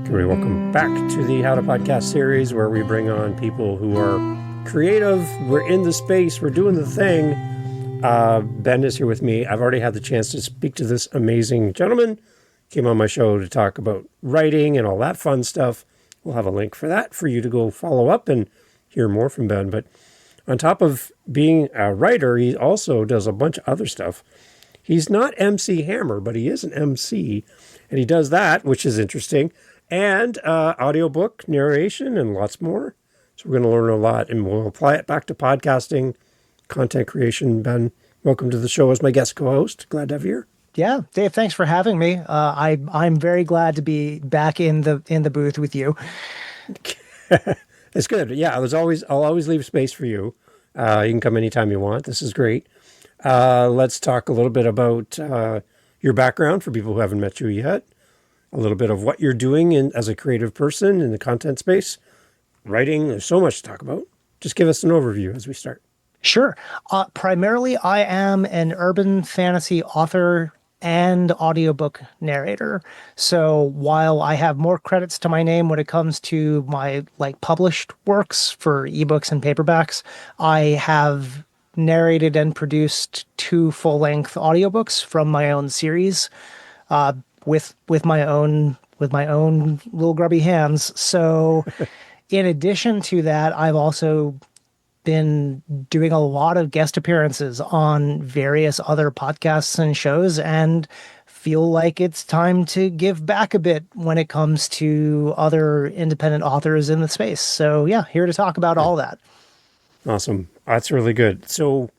Everybody, welcome back to the How to Podcast series where we bring on people who are creative. We're in the space. We're doing the thing. Ben is here with me. I've already had the chance to speak to this amazing gentleman. Came on my show to talk about writing and all that fun stuff. We'll have a link for that for you to go follow up and hear more from Ben. But on top of being a writer, he also does a bunch of other stuff. He's not MC Hammer, but he is an MC. And he does that, which is interesting. And audiobook, narration, and lots more. So we're going to learn a lot, and we'll apply it back to podcasting, content creation. Ben, welcome to the show as my guest co-host. Glad to have you here. Yeah, Dave, thanks for having me. I'm very glad to be back in the booth with you. It's good. Yeah, I'll always leave space for you. You can come anytime you want. This is great. Let's talk a little bit about your background for people who haven't met you yet. A little bit of what you're doing as a creative person in the content space. Writing, there's so much to talk about. Just give us an overview as we start. Sure. Primarily, I am an urban fantasy author and audiobook narrator. So while I have more credits to my name when it comes to my published works for ebooks and paperbacks, I have narrated and produced 2 full-length audiobooks from my own series. With my own little grubby hands. So in addition to that, I've also been doing a lot of guest appearances on various other podcasts and shows, and feel like it's time to give back a bit when it comes to other independent authors in the space. So yeah, here to talk about all that. Awesome. That's really good. So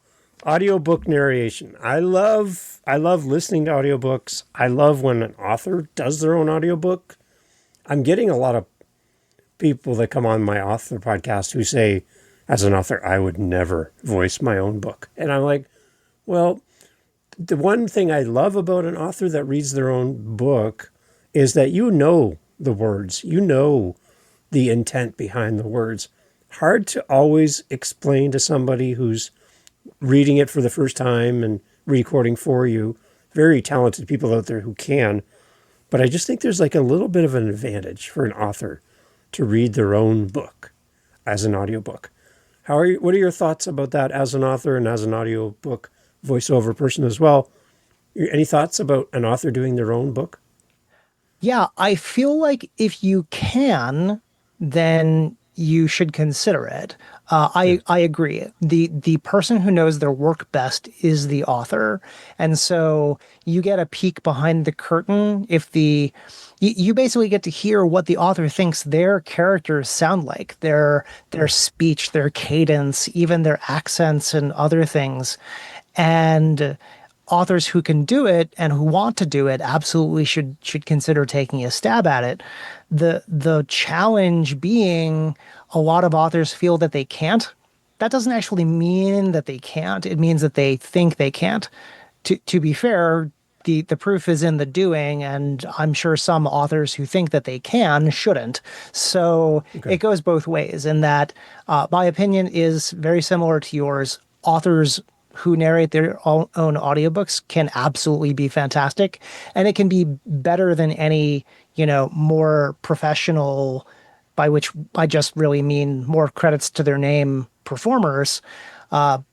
audiobook narration. I love listening to audiobooks. I love when an author does their own audiobook. I'm getting a lot of people that come on my author podcast who say, as an author, I would never voice my own book. And I'm like, well, the one thing I love about an author that reads their own book is that you know the words, you know the intent behind the words. Hard to always explain to somebody who's reading it for the first time and recording for you. Very talented people out there who can. But I just think there's a little bit of an advantage for an author to read their own book as an audiobook. What are your thoughts about that as an author and as an audiobook voiceover person as well? Any thoughts about an author doing their own book? Yeah, I feel like if you can, then you should consider it. I agree. The person who knows their work best is the author. And so you get a peek behind the curtain if you basically get to hear what the author thinks their characters sound like, their speech, their cadence, even their accents and other things. And authors who can do it and who want to do it absolutely should consider taking a stab at it. The challenge being a lot of authors feel that they can't. That doesn't actually mean that they can't. It means that they think they can't. To be fair, the proof is in the doing, and I'm sure some authors who think that they can shouldn't. So okay. It goes both ways in that my opinion is very similar to yours. Authors who narrate their own audiobooks can absolutely be fantastic, and it can be better than any, more professional, by which I just really mean more credits to their name, performers. But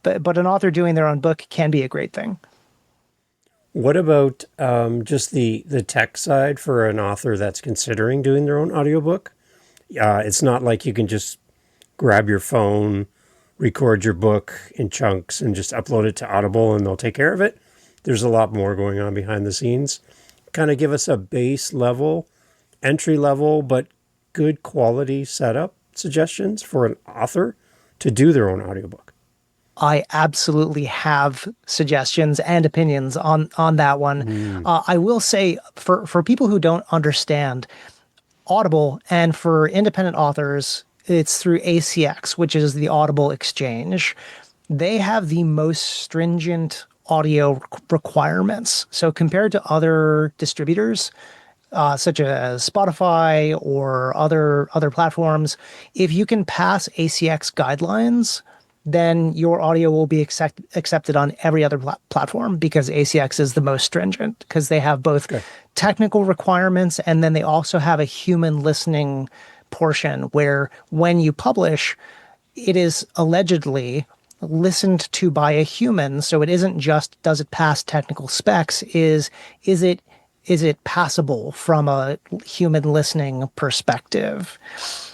an author doing their own book can be a great thing. What about just the tech side for an author that's considering doing their own audiobook? It's not like you can just grab your phone, record your book in chunks, and just upload it to Audible and they'll take care of it. There's a lot more going on behind the scenes. Kind of give us a base level, entry level, but good quality setup suggestions for an author to do their own audiobook. I absolutely have suggestions and opinions on that one. I will say for people who don't understand Audible, and for independent authors, it's through ACX, which is the Audible exchange. They have the most stringent audio requirements. So compared to other distributors, such as Spotify or other platforms, if you can pass ACX guidelines, then your audio will be accepted on every other platform because ACX is the most stringent because they have both technical requirements and then they also have a human listening portion where when you publish, it is allegedly listened to by a human. So it isn't just does it pass technical specs, is it passable from a human listening perspective?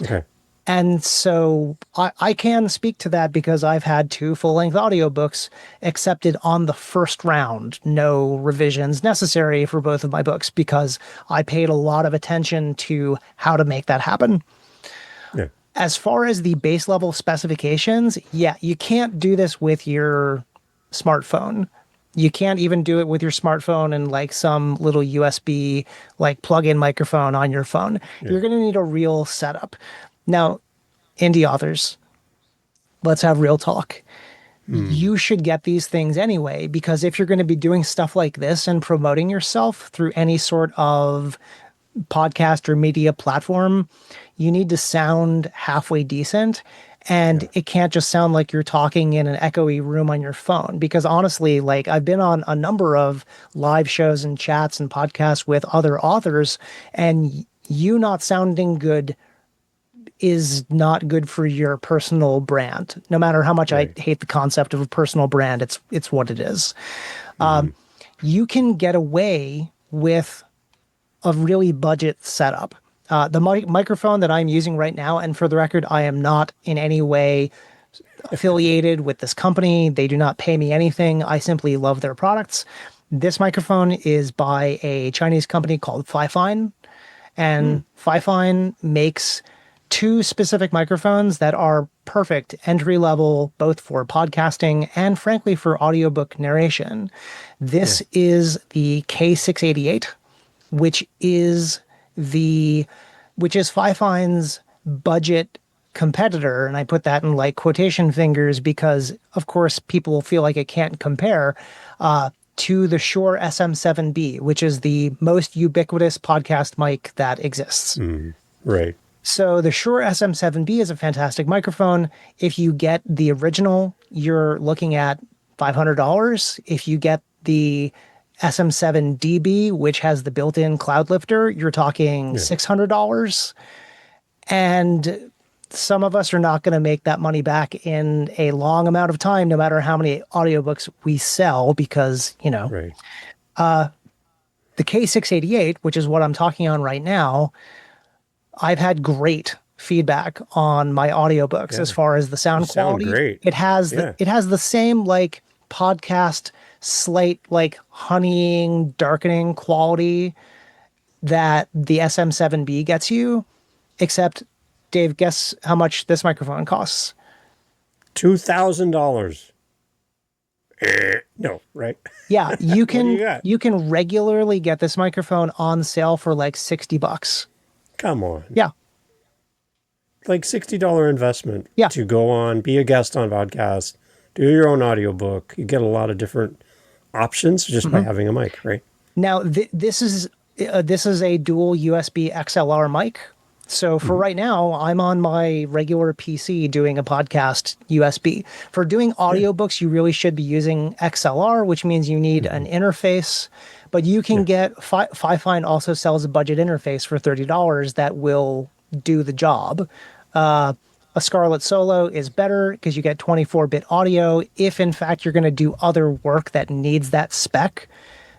Okay. And so I can speak to that because I've had 2 full-length audiobooks accepted on the first round, no revisions necessary for both of my books because I paid a lot of attention to how to make that happen. Yeah. As far as the base level specifications, yeah, you can't do this with your smartphone. You can't even do it with your smartphone and like some little USB like plug-in microphone on your phone. Yeah. You're going to need a real setup. Now, indie authors, let's have real talk. You should get these things anyway, because if you're going to be doing stuff like this and promoting yourself through any sort of podcast or media platform, you need to sound halfway decent. And it can't just sound like you're talking in an echoey room on your phone. Because honestly, like I've been on a number of live shows and chats and podcasts with other authors, and you not sounding good is not good for your personal brand. No matter how much I hate the concept of a personal brand, it's what it is. You can get away with a really budget setup. The microphone that I'm using right now, and for the record, I am not in any way affiliated with this company. They do not pay me anything. I simply love their products. This microphone is by a Chinese company called Fifine, and Fifine makes 2 specific microphones that are perfect entry level, both for podcasting and frankly for audiobook narration. This is the K688, which is Fifine's budget competitor. And I put that in like quotation fingers because of course people feel like it can't compare to the Shure SM7B, which is the most ubiquitous podcast mic that exists. Right. So the Shure SM7B is a fantastic microphone. If you get the original, you're looking at $500. If you get the SM7DB, which has the built-in cloud lifter, you're talking $600. And some of us are not going to make that money back in a long amount of time, no matter how many audiobooks we sell, because, you know, the K688, which is what I'm talking on right now, I've had great feedback on my audiobooks as far as the sound quality. Great. It has the same like podcast slate, like honeying, darkening quality that the SM7B gets you, except Dave, guess how much this microphone costs? $2,000. No, right? Yeah, you can you can regularly get this microphone on sale for like $60. Come on. Yeah. Like $60 investment Yeah. to go on, be a guest on podcast, do your own audiobook. You get a lot of different options just by having a mic, right? Now, this is a dual USB XLR mic. So for right now, I'm on my regular PC doing a podcast USB. For doing audiobooks, you really should be using XLR, which means you need an interface. But you can get, Fifine also sells a budget interface for $30 that will do the job. A Scarlett Solo is better because you get 24-bit audio if, in fact, you're going to do other work that needs that spec.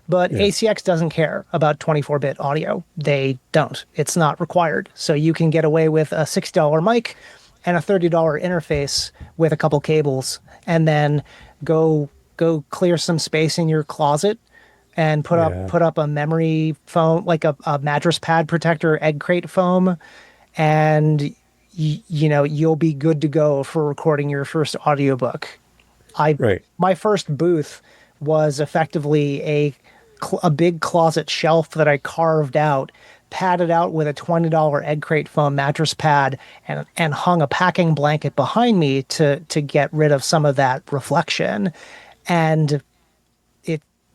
But ACX doesn't care about 24-bit audio. They don't. It's not required. So you can get away with a $60 mic and a $30 interface with a couple cables, and then go clear some space in your closet and put up a memory foam, like a mattress pad protector, egg crate foam, and you know, you'll be good to go for recording your first audiobook. My first booth was effectively a big closet shelf that I carved out, padded out with a $20 egg crate foam mattress pad, and hung a packing blanket behind me to get rid of some of that reflection. And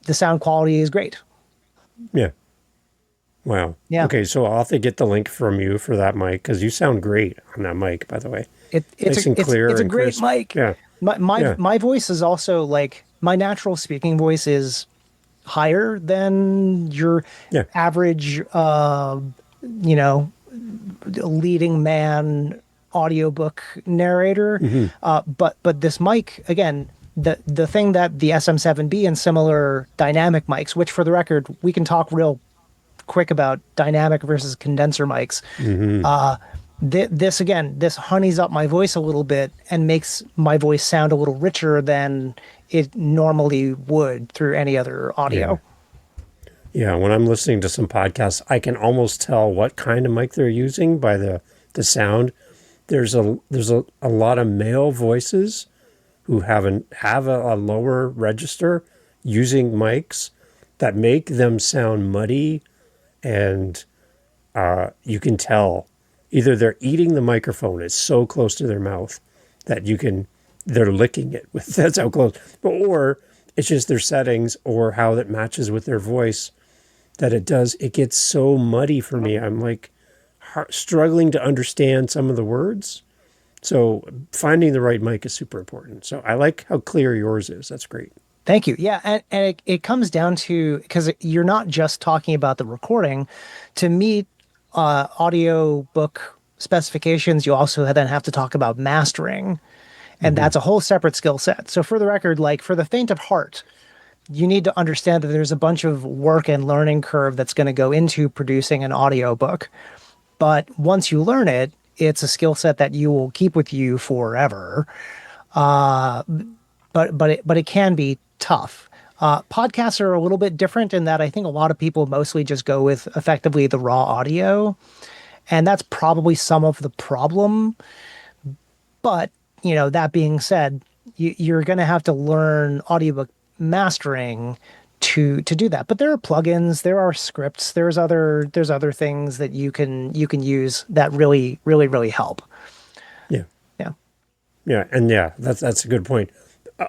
the sound quality is great. Yeah. Wow. Yeah. Okay, so I'll have to get the link from you for that mic because you sound great on that mic, by the way. It's nice and clear it's a and great crisp. mic. Yeah. Yeah. My voice is also like my natural speaking voice is higher than your Yeah. average you know leading man audiobook narrator. But this mic again, the thing that the SM7B and similar dynamic mics, which for the record we can talk real quick about dynamic versus condenser mics. This again, this honeys up my voice a little bit and makes my voice sound a little richer than it normally would through any other Yeah. audio. Yeah. When I'm listening to some podcasts, I can almost tell what kind of mic they're using by the sound. There's a lot of male voices who have a lower register using mics that make them sound muddy, and you can tell either they're eating the microphone, it's so close to their mouth that they're licking it with that's how close, or it's just their settings or how that matches with their voice that it gets so muddy for me. I'm like struggling to understand some of the words. So finding the right mic is super important. So I like how clear yours is. That's great. Thank you. Yeah, and it comes down to because you're not just talking about the recording. To meet audio book specifications, you also then have to talk about mastering, and that's a whole separate skill set. So for the record, like for the faint of heart, you need to understand that there's a bunch of work and learning curve that's going to go into producing an audiobook. But once you learn it, it's a skill set that you will keep with you forever. But it can be tough. Podcasts are a little bit different in that I think a lot of people mostly just go with effectively the raw audio, and that's probably some of the problem. But that being said, you're going to have to learn audiobook mastering to do that. But there are plugins, there are scripts, there's other things that you can use that really help. Yeah. Yeah. Yeah. And yeah, that's a good point.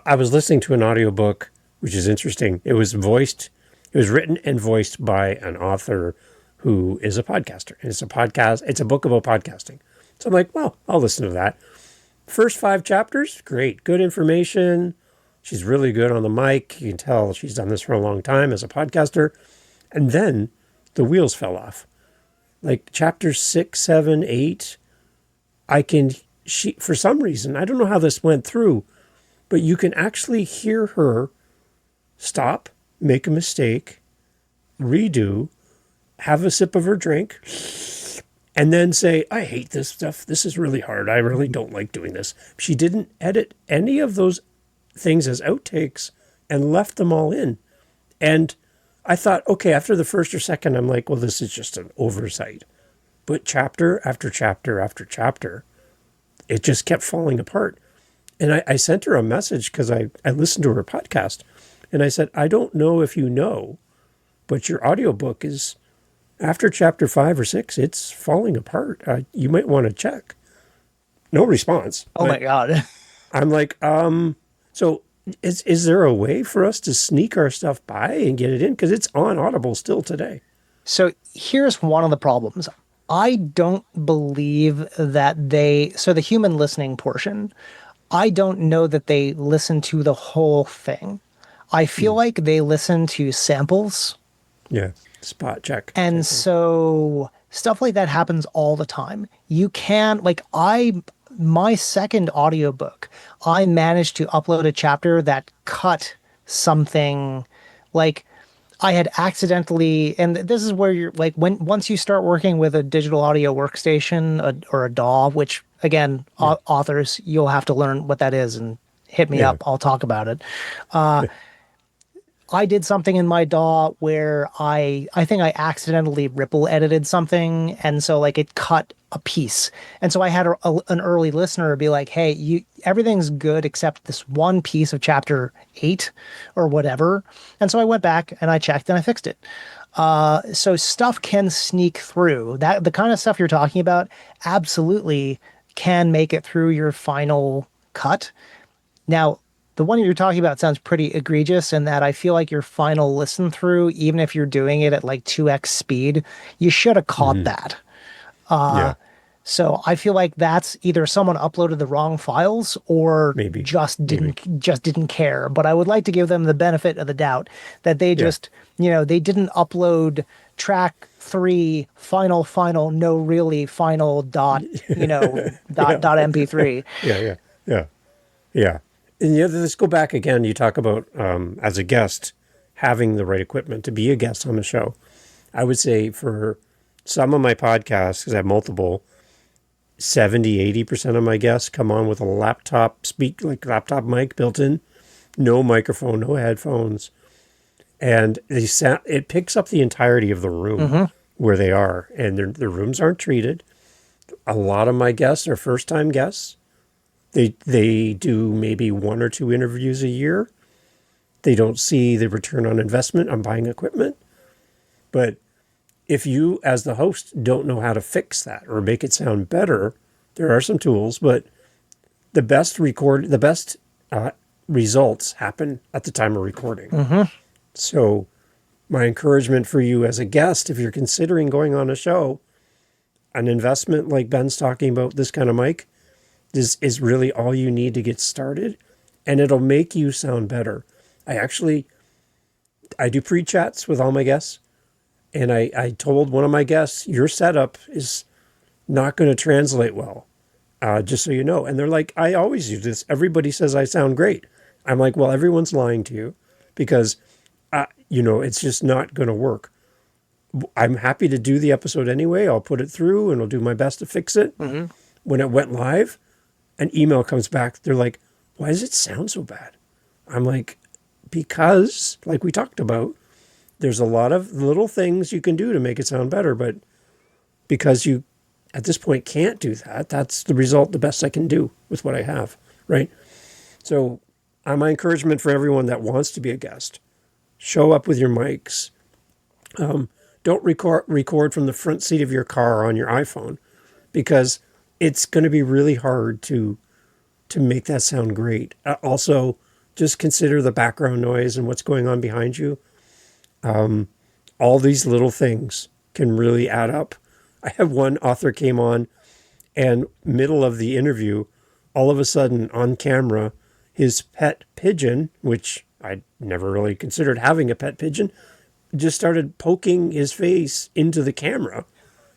I was listening to an audiobook, which is interesting. It was written and voiced by an author who is a podcaster. And it's a book about podcasting. So I'm like, well, I'll listen to that. First 5 chapters, great, good information. She's really good on the mic. You can tell she's done this for a long time as a podcaster. And then the wheels fell off. Like chapter 6, 7, 8, she for some reason, I don't know how this went through, but you can actually hear her stop, make a mistake, redo, have a sip of her drink, and then say, I hate this stuff. This is really hard. I really don't like doing this. She didn't edit any of those things as outtakes and left them all in. And I thought, okay, after the first or second, I'm like, well, this is just an oversight. But chapter after chapter after chapter, it just kept falling apart. And I sent her a message because I listened to her podcast. And I said, I don't know if you know, but your audiobook is, after chapter 5 or 6, it's falling apart. You might want to check. No response. Oh my God. I'm like, so is there a way for us to sneak our stuff by and get it in? Because it's on Audible still today. So here's one of the problems. I don't believe that so the human listening portion, I don't know that they listen to the whole thing. I feel like they listen to samples. Yeah. Spot check. And so stuff like that happens all the time. You can, my second audiobook, I managed to upload a chapter that cut something, like I had accidentally, and this is where you're like, once you start working with a digital audio workstation or a DAW, which again, authors, you'll have to learn what that is and hit me up. I'll talk about it. I did something in my DAW where I think I accidentally ripple edited something, and so like it cut a piece. And so I had an early listener be like, "Hey, everything's good except this one piece of chapter 8 or whatever." And so I went back and I checked and I fixed it. So stuff can sneak through. That the kind of stuff you're talking about absolutely can make it through your final cut. Now, the one you're talking about sounds pretty egregious in that I feel like your final listen through, even if you're doing it at like 2x speed, you should have caught that. Yeah. So I feel like that's either someone uploaded the wrong files or Maybe, just maybe. didn't care. But I would like to give them the benefit of the doubt that they Yeah. just, they didn't upload track 3 final no really final dot, Yeah. dot MP3. Yeah. Yeah. Yeah. Yeah. And yeah, let's go back again. You talk about as a guest having the right equipment to be a guest on the show. I would say for some of my podcasts, because I have multiple, 70, 80% of my guests come on with a laptop mic built in, no microphone, no headphones. And it picks up the entirety of the room Hmm. where they are. And their rooms aren't treated. A lot of my guests are first time guests. They do maybe 1 or 2 interviews a year. They don't see the return on investment on buying equipment. But if you, as the host, don't know how to fix that or make it sound better, there are some tools, but the best results happen at the time of recording. Hmm. So my encouragement for you as a guest, if you're considering going on a show, an investment like Ben's talking about, this kind of mic, is really all you need to get started, and it'll make you sound better. I do pre-chats with all my guests, and I told one of my guests, your setup is not going to translate well, just so you know. And they're like, I always use this. Everybody says I sound great. I'm like, well, everyone's lying to you because, it's just not going to work. I'm happy to do the episode anyway. I'll put it through and I'll do my best to fix it. Hmm. When it went live, an email comes back. They're like, why does it sound so bad? I'm like, because, like we talked about, there's a lot of little things you can do to make it sound better, but because you, at this point, can't do that, that's the result, the best I can do with what I have, right? So my encouragement for everyone that wants to be a guest, show up with your mics. Don't record from the front seat of your car on your iPhone, because it's going to be really hard to make that sound great. Also, just consider the background noise and what's going on behind you. All these little things can really add up. I have one author came on, and middle of the interview, all of a sudden on camera, his pet pigeon, which I never really considered having a pet pigeon, just started poking his face into the camera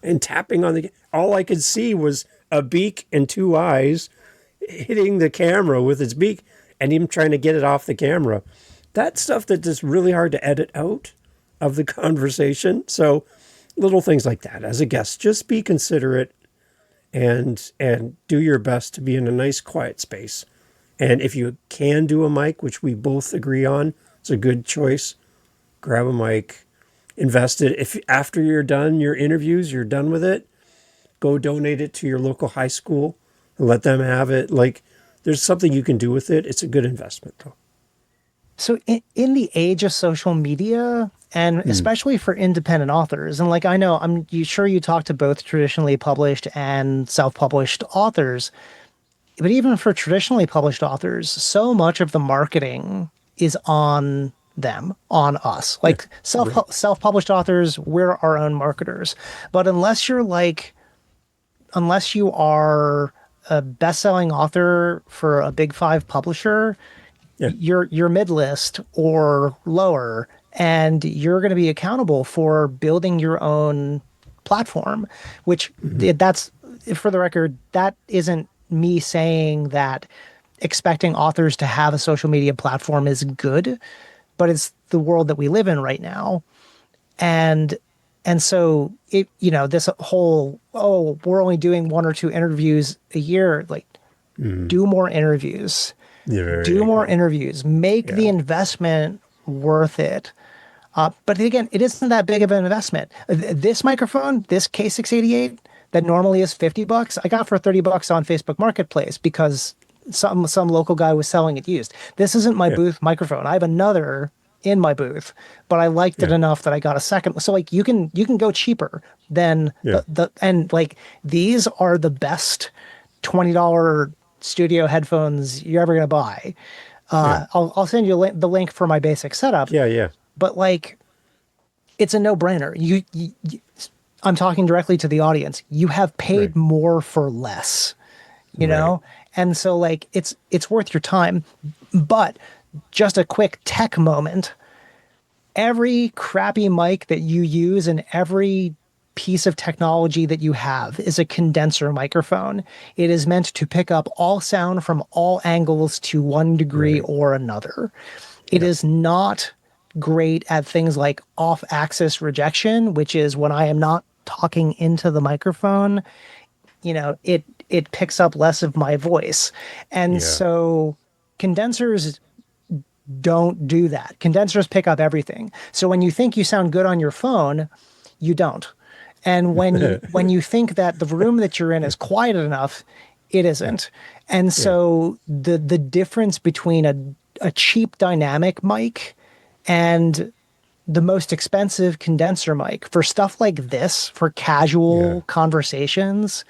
and tapping on the. All I could see was a beak and 2 eyes hitting the camera with its beak, and him trying to get it off the camera. That's stuff that's just really hard to edit out of the conversation. So little things like that. As a guest, just be considerate and do your best to be in a nice quiet space. And if you can do a mic, which we both agree on, it's a good choice. Grab a mic, invest it. If after you're done your interviews, you're done with it, go donate it to your local high school and let them have it. Like, there's something you can do with it. It's a good investment, though. So in the age of social media, and especially for independent authors, and like I know, sure you talk to both traditionally published and self-published authors, but even for traditionally published authors, so much of the marketing is on them, on us. Like Right. self-published authors, we're our own marketers. But unless you are a best-selling author for a big 5 publisher, Yeah. you're mid-list or lower, and you're going to be accountable for building your own platform, which that's, for the record, that isn't me saying that expecting authors to have a social media platform is good, but it's the world that we live in right now. And so this whole, oh, we're only doing 1 or 2 interviews a year, like, do more interviews. There Do you more go. interviews, make the Yeah. investment worth it. But again, it isn't that big of an investment. This microphone, this K688 that normally is $50, I got for $30 on Facebook Marketplace because some local guy was selling it used. This isn't my Yeah. booth microphone. I have another in my booth, but I liked it Yeah. enough that I got a second. So like you can go cheaper than Yeah. the and like these are the best $20 studio headphones you're ever gonna buy. Yeah. I'll send you the link for my basic setup, Yeah. Yeah. but like it's a no brainer. I'm talking directly to the audience. You have Right. paid more for less, you Right. know? And so like it's worth your time. But just a quick tech moment. Every crappy mic that you use and every piece of technology that you have is a condenser microphone. It is meant to pick up all sound from all angles to one degree Right. or another. It Yeah. is not great at things like off axis rejection, which is when I am not talking into the microphone, it picks up less of my voice. And Yeah. so condensers don't do that. Condensers pick up everything. So when you think you sound good on your phone, you don't. And when you think that the room that you're in is quiet enough, it Yeah. isn't. And Yeah. so the difference between a cheap dynamic mic and the most expensive condenser mic for stuff like this, for Yeah. casual conversations,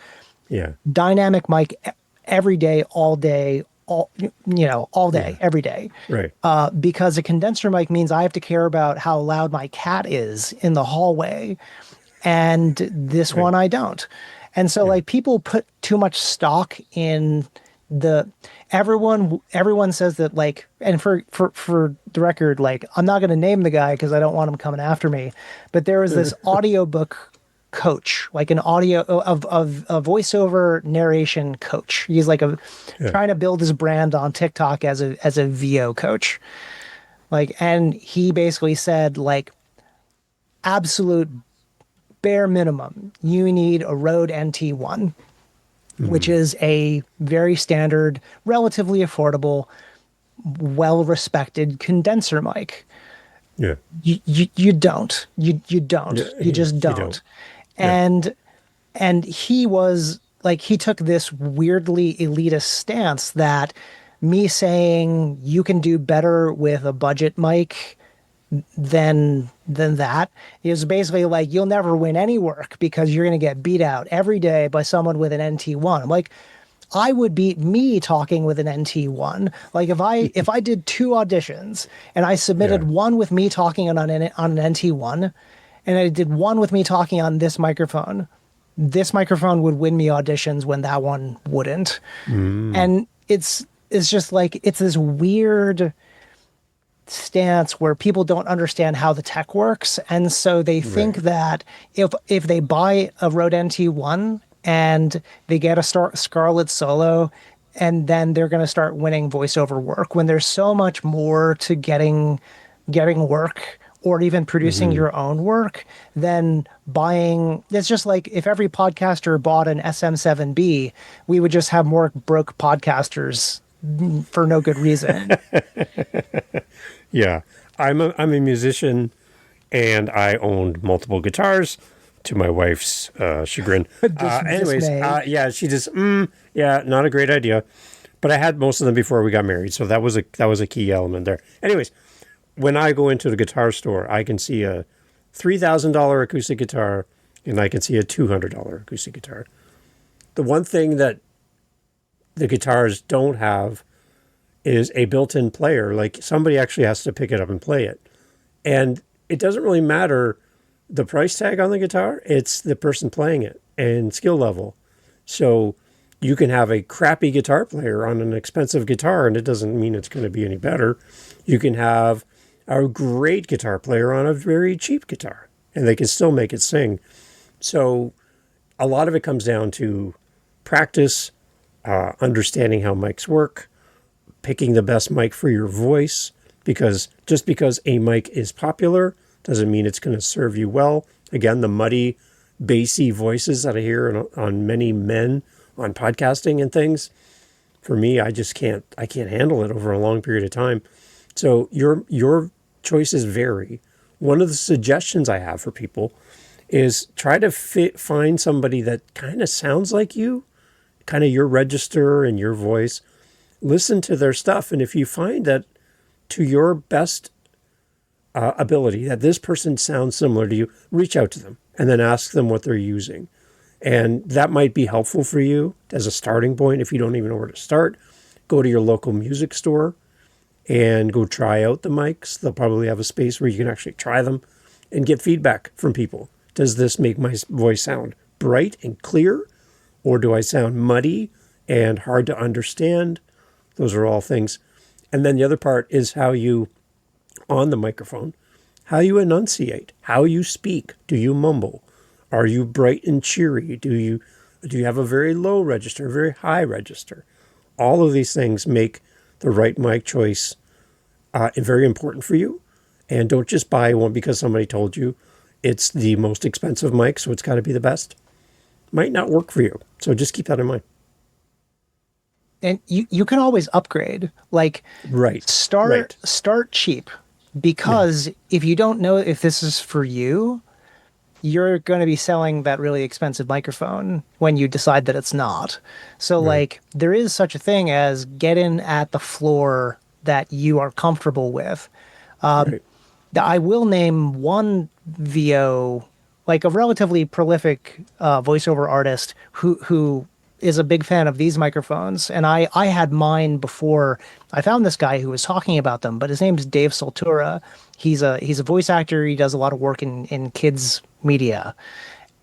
Yeah. dynamic mic every day, all day, Yeah. every day. Right. Because a condenser mic means I have to care about how loud my cat is in the hallway, and this Right. one I don't. And so Yeah. like people put too much stock in the everyone says that, like, and for the record, like, I'm not going to name the guy because I don't want him coming after me, but there was this audiobook coach, like an audio of a voiceover narration coach. He's like a Yeah. trying to build his brand on TikTok as a VO coach. Like, and he basically said, like, absolute bare minimum, you need a Rode NT1, which Mm. is a very standard, relatively affordable, well respected condenser mic. Yeah. You don't. You Yeah. don't. You Yeah. just You don't. don't. Yeah. And he was like, he took this weirdly elitist stance that me saying you can do better with a budget mic than that is basically like, you'll never win any work because you're going to get beat out every day by someone with an NT1. I'm like, I would beat me talking with an NT1. Like if I did two auditions and I submitted Yeah. one with me talking on an NT1 and I did one with me talking on this microphone would win me auditions when that one wouldn't. Mm. And it's just like, it's this weird stance where people don't understand how the tech works, and so they think Right. that if they buy a Rode NT1 and they get a Scarlett Solo, and then they're going to start winning voiceover work, when there's so much more to getting work or even producing Mm-hmm. your own work than buying. It's just like if every podcaster bought an SM7B, we would just have more broke podcasters for no good reason. Yeah. I'm a musician, and I owned multiple guitars to my wife's chagrin. Anyways, Dismay. yeah, she just yeah, not a great idea. But I had most of them before we got married, so that was a key element there. Anyways, when I go into the guitar store, I can see a $3,000 acoustic guitar, and I can see a $200 acoustic guitar. The one thing that the guitars don't have is a built-in player. Like, somebody actually has to pick it up and play it. And it doesn't really matter the price tag on the guitar, it's the person playing it and skill level. So you can have a crappy guitar player on an expensive guitar, and it doesn't mean it's going to be any better. You can have a great guitar player on a very cheap guitar, and they can still make it sing. So a lot of it comes down to practice, understanding how mics work, picking the best mic for your voice, because just because a mic is popular doesn't mean it's going to serve you well. Again, the muddy, bassy voices that I hear on many men on podcasting and things, for me, I can't handle it over a long period of time. So your choices vary. One of the suggestions I have for people is try to find somebody that kind of sounds like you, kind of your register and your voice. Listen to their stuff, and if you find that to your best ability that this person sounds similar to you, reach out to them and then ask them what they're using. And that might be helpful for you as a starting point. If you don't even know where to start, go to your local music store and go try out the mics. They'll probably have a space where you can actually try them and get feedback from people. does this make my voice sound bright and clear, or do I sound muddy and hard to understand? Those are all things. And then the other part is how you, on the microphone, how you enunciate, how you speak. Do you mumble? Are you bright and cheery? Do you have a very low register, a very high register? All of these things make the right mic choice very important for you. And don't just buy one because somebody told you it's the most expensive mic, so it's got to be the best. Might not work for you. So just keep that in mind. And you can always upgrade. Like, Right. start cheap, because if you don't know if this is for you, you're going to be selling that really expensive microphone when you decide that it's not. So like, there is such a thing as get in at the floor that you are comfortable with. Right. I will name one VO, like a relatively prolific voiceover artist who is a big fan of these microphones. And I had mine before I found this guy who was talking about them, but his name's Dave Soltura. He's a voice actor. He does a lot of work in kids media.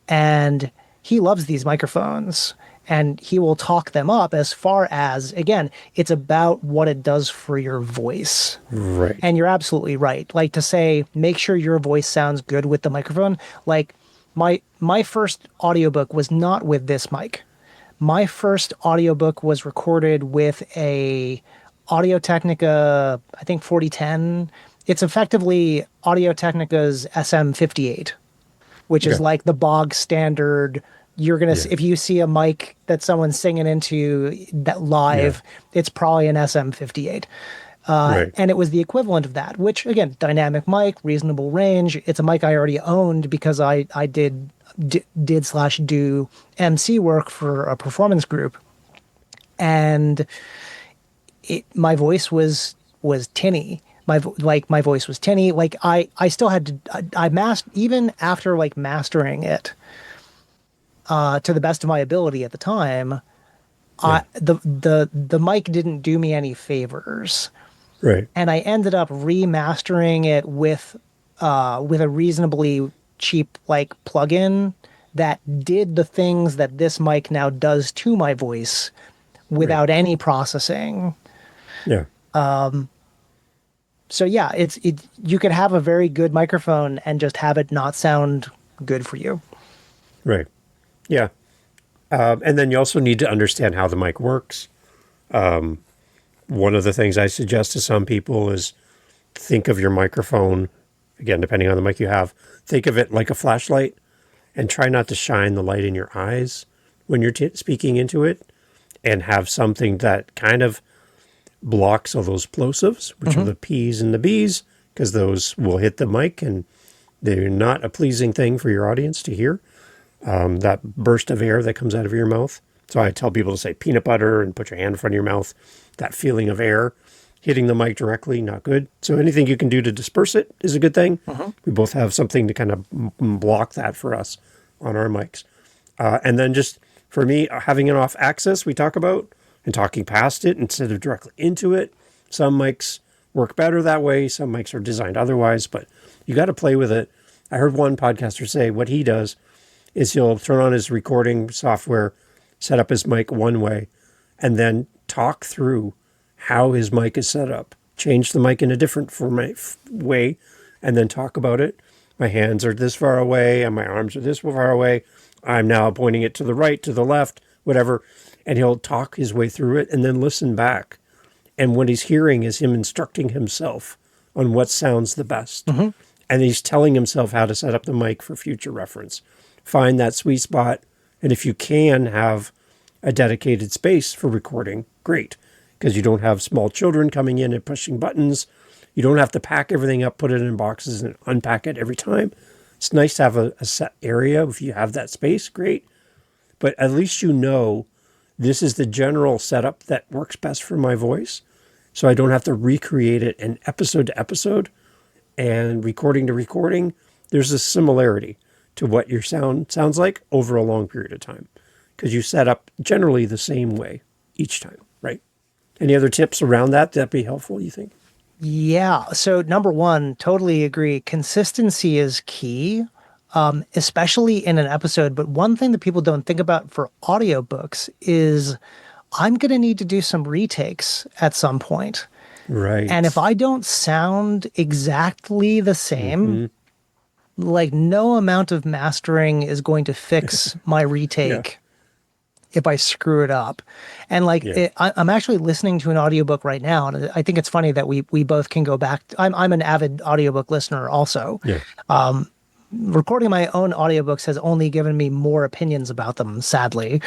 And he loves these microphones. And he will talk them up as far as, again, it's about what it does for your voice. Right. And you're absolutely right. Like, to say, make sure your voice sounds good with the microphone. Like, my first audiobook was not with this mic. My first audiobook was recorded with a Audio-Technica, I think 4010. It's effectively Audio-Technica's SM58, which is like the bog standard. You're going to, if you see a mic that someone's singing into that live, it's probably an SM58. And it was the equivalent of that, which, again, dynamic mic, reasonable range. It's a mic I already owned because I did /do MC work for a performance group. And my voice was tinny. My voice was tinny. Like, I still had to, even after like mastering it, to the best of my ability at the time, the mic didn't do me any favors. Right. And I ended up remastering it with a reasonably cheap like plugin that did the things that this mic now does to my voice without any processing. Yeah. So yeah, you could have a very good microphone and just have it not sound good for you. Right. Yeah. And then you also need to understand how the mic works. One of the things I suggest to some people is think of your microphone, again, depending on the mic you have, think of it like a flashlight and try not to shine the light in your eyes when you're speaking into it, and have something that kind of blocks all those plosives, which are the P's and the B's, because those will hit the mic and they're not a pleasing thing for your audience to hear. That burst of air that comes out of your mouth. So I tell people to say peanut butter and put your hand in front of your mouth. That feeling of air hitting the mic directly, not good. So anything you can do to disperse it is a good thing. We both have something to kind of block that for us on our mics. And then just for me, having an off axis we talk about and talking past it instead of directly into it. Some mics work better that way. Some mics are designed otherwise, but you got to play with it. I heard one podcaster say what he does is he'll turn on his recording software, set up his mic one way, and then talk through how his mic is set up. Change the mic in a different way, and then talk about it. My hands are this far away, and my arms are this far away. I'm now pointing it to the right, to the left, whatever. And he'll talk his way through it and then listen back. And what he's hearing is him instructing himself on what sounds the best. And he's telling himself how to set up the mic for future reference. Find that sweet spot. And if you can have a dedicated space for recording, great. Because you don't have small children coming in and pushing buttons. You don't have to pack everything up, put it in boxes, and unpack it every time. It's nice to have a set area. If you have that space, great. But at least you know this is the general setup that works best for my voice. So I don't have to recreate it in episode to episode and recording to recording. There's a similarity to what your sound sounds like over a long period of time, because you set up generally the same way each time, right? Any other tips around that that'd be helpful, you think? Yeah. So number one, totally agree. Consistency is key. especially in an episode. But one thing that people don't think about for audiobooks is I'm going to need to do some retakes at some point. And if Right. I don't sound exactly the same, Hmm. like no amount of mastering is going to fix my Yeah. retake if I screw it up. And like Yeah. I'm actually listening to an audiobook right now, and I think it's funny that we both can go back. I'm an avid audiobook listener also. Yeah. Recording my own audiobooks has only given me more opinions about them, sadly.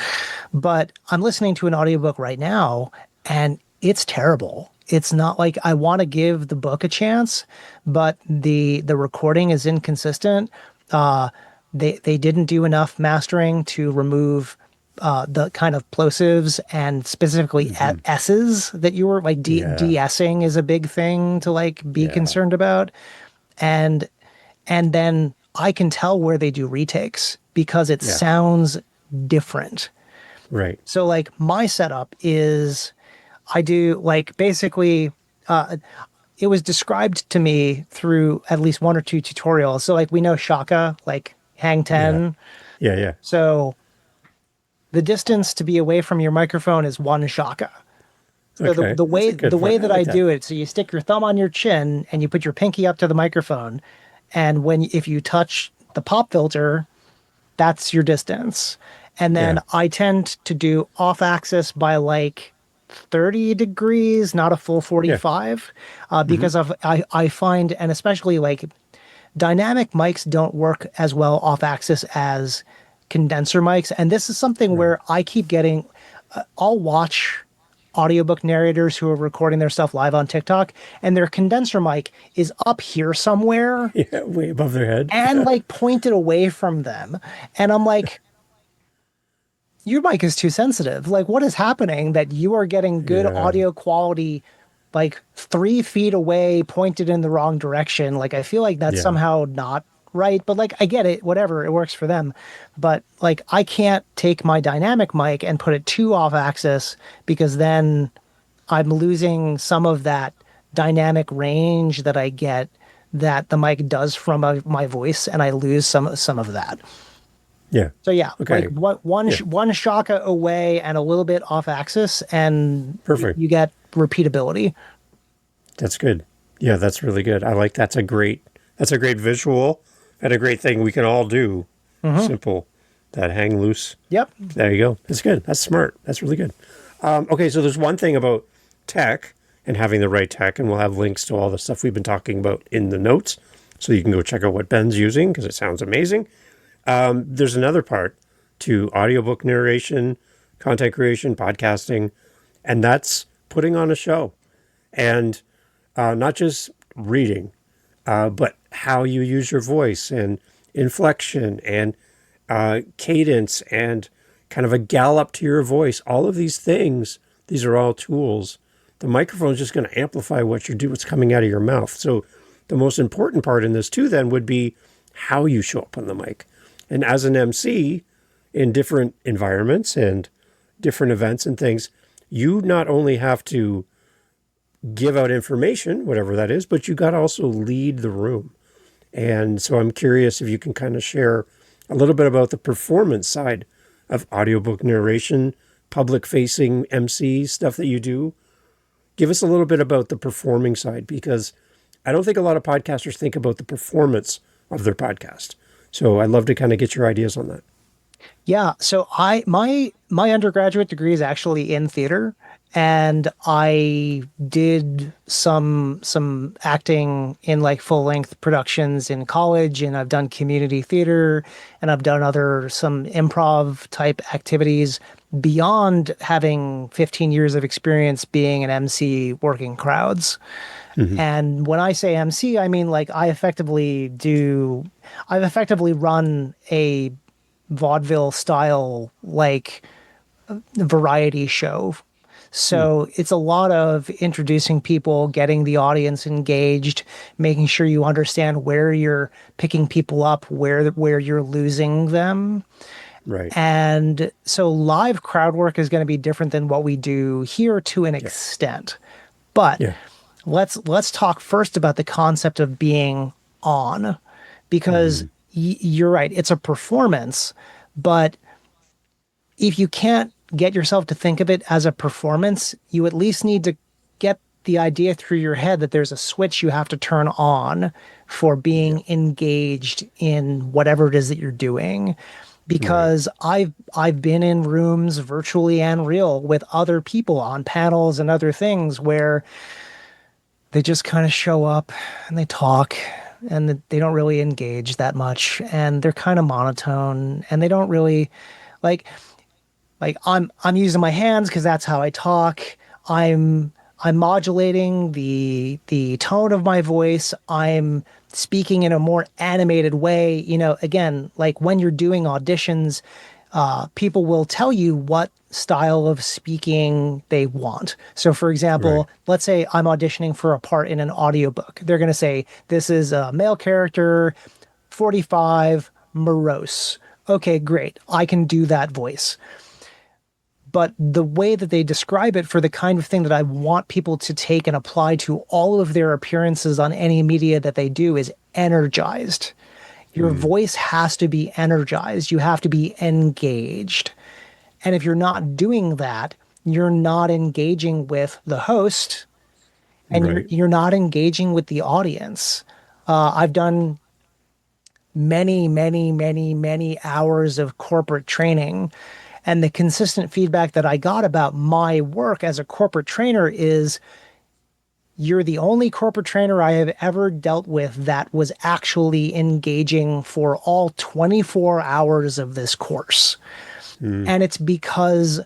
But I'm listening to an audiobook right now, and it's terrible. It's not like I want to give the book a chance, but the recording is inconsistent. They didn't do enough mastering to remove the kind of plosives and specifically Hmm. S's that you were like Yeah. de-essing is a big thing to like be Yeah. concerned about. And and then I can tell where they do retakes because it Yeah. sounds different. Right. So like my setup is I do like basically it was described to me through at least one or two tutorials. So like we know Shaka, like hang Yeah. 10. Yeah. Yeah. So the distance to be away from your microphone is one Shaka. So Okay. That's a good the point. way I that like I that. do it, so you stick your thumb on your chin and you put your pinky up to the microphone, and when if you touch the pop filter, that's your distance. And then Yeah. I tend to do off axis by like 30 degrees, not a full Yeah. 45, Hmm. because I find, and especially like dynamic mics don't work as well off axis as condenser mics. And this is something Right. where I keep getting, I'll watch audiobook narrators who are recording their stuff live on TikTok, and their condenser mic is up here somewhere Yeah. Way above their head. and like pointed away from them. And I'm like, your mic is too sensitive. Like, what is happening that you are getting good Yeah. audio quality like 3 feet away, pointed in the wrong direction? Like, I feel like that's Yeah. somehow not right, but like, I get it, whatever, it works for them. But like, I can't take my dynamic mic and put it too off axis because then I'm losing some of that dynamic range that I get that the mic does from my voice, and I lose some of that. Yeah. So yeah, like Okay. Yeah. one shaka away and a little bit off axis, and Perfect. you get repeatability. That's good. Yeah, that's really good. I like that's a great visual and a great thing we can all do. Simple. That hang loose. Yep. There you go. That's good. That's smart. That's really good. Okay, so there's one thing about tech and having the right tech, and we'll have links to all the stuff we've been talking about in the notes, so you can go check out what Ben's using because it sounds amazing. There's another part to audiobook narration, content creation, podcasting, and that's putting on a show. And not just reading, but how you use your voice and inflection and cadence and kind of a gallop to your voice. All of these things, these are all tools. The microphone is just going to amplify what you do, what's coming out of your mouth. So the most important part in this too then would be how you show up on the mic. And as an MC in different environments and different events and things, you not only have to give out information, whatever that is, but you got to also lead the room. And so I'm curious if you can kind of share a little bit about the performance side of audiobook narration, public facing MC stuff that you do. Give us a little bit about the performing side, because I don't think a lot of podcasters think about the performance of their podcast. So I'd love to kind of get your ideas on that. Yeah. So my undergraduate degree is actually in theater, and I did some acting in like full length productions in college, and I've done community theater, and I've done other some improv type activities beyond having 15 years of experience being an MC working crowds. Hmm. And when I say MC, I mean like I've effectively run a vaudeville style like variety show. Hmm. So it's a lot of introducing people, getting the audience engaged, making sure you understand where you're picking people up, where you're losing them. Right. And so live crowd work is going to be different than what we do here to an Yeah. extent. But Yeah. let's talk first about the concept of being on, because you're right. It's a performance, but if you can't get yourself to think of it as a performance, you at least need to get the idea through your head that there's a switch you have to turn on for Yeah. being engaged in whatever it is that you're doing. Right. Because I've been in rooms virtually and real with other people on panels and other things where they just kind of show up and they talk and they don't really engage that much and they're kind of monotone and they don't really like I'm using my hands because that's how I talk. I'm I'm modulating the tone of my voice. I'm speaking in a more animated way. You know, again, like when you're doing auditions, people will tell you what style of speaking they want. So, for Right. example, let's say I'm auditioning for a part in an audiobook. They're going to say, this is a male character, 45, morose. Okay, great. I can do that voice. But the way that they describe it for the kind of thing that I want people to take and apply to all of their appearances on any media that they do is energized. Your Mm, voice has to be energized. You have to be engaged. And if you're not doing that, you're not engaging with the host and you're right. you're not engaging with the audience. I've done many hours of corporate training. And the consistent feedback that I got about my work as a corporate trainer is you're the only corporate trainer I have ever dealt with that was actually engaging for all 24 hours of this course. Mm, And it's because